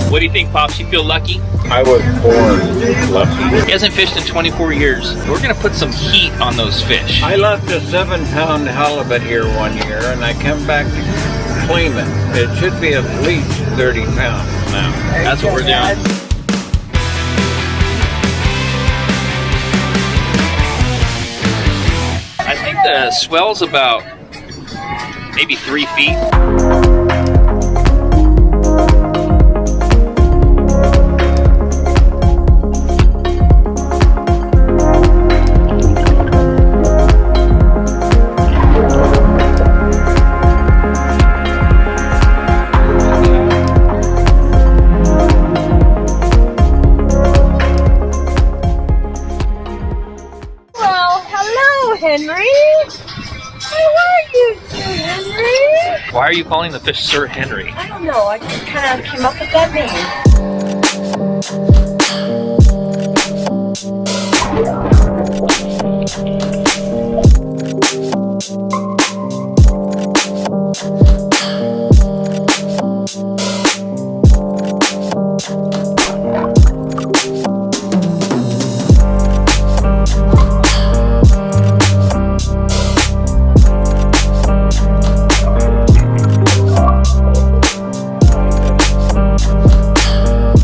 What do you think, Pops? You feel lucky? I was born lucky. He hasn't fished in 24 years. We're gonna put some heat on those fish. I left a 7-pound halibut here one year, and I come back to claim it. It should be at least 30 pounds now. That's what we're doing. I think the swell's about maybe 3 feet. Henry? How are you, Sir Henry? Why are you calling the fish Sir Henry? I don't know, I just kind of came up with that name.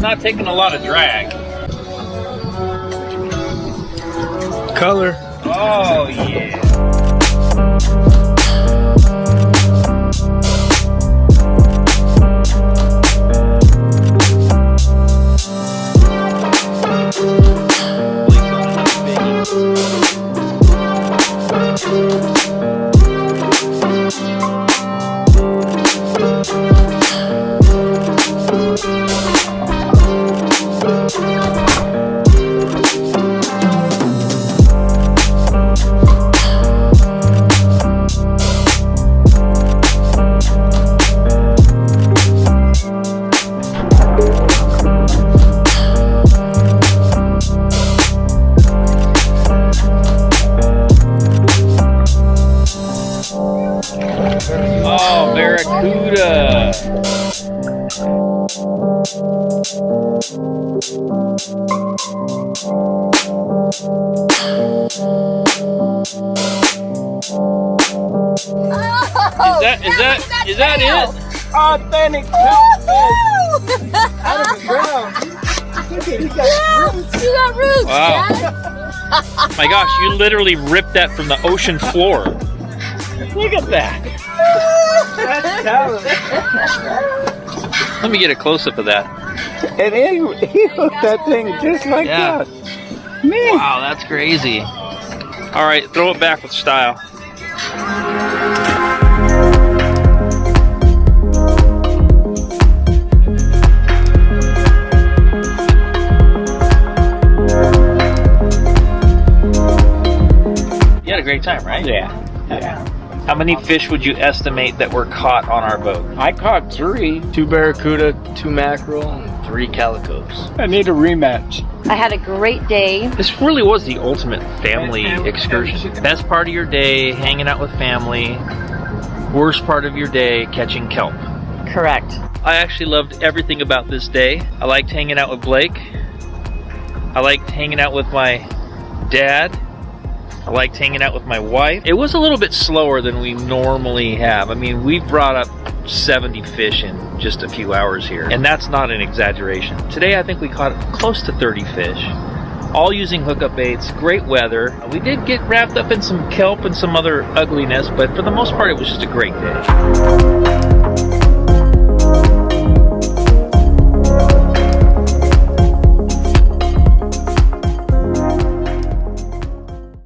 Not taking a lot of drag. Color. Oh yeah. Oh, barracuda. Is that it? Authentic kelp out of the ground. You got roots, Wow. Dad. My gosh, you literally ripped that from the ocean floor. Look at that. That's talent. Let me get a close-up of that. And he hooked that thing just like Yeah. that. Man. Wow, that's crazy. All right, throw it back with style. You had a great time, right? Yeah. How many fish would you estimate that were caught on our boat? I caught 3. 2 barracuda, 2 mackerel, and 3 calicos. I need a rematch. I had a great day. This really was the ultimate family excursion. Best part of your day, hanging out with family. Worst part of your day, catching kelp. Correct. I actually loved everything about this day. I liked hanging out with Blake. I liked hanging out with my dad. I liked hanging out with my wife. It was a little bit slower than we normally have. I mean, we brought up 70 fish in just a few hours here, and that's not an exaggeration. Today, I think we caught close to 30 fish, all using hookup baits, great weather. We did get wrapped up in some kelp and some other ugliness, but for the most part, it was just a great day.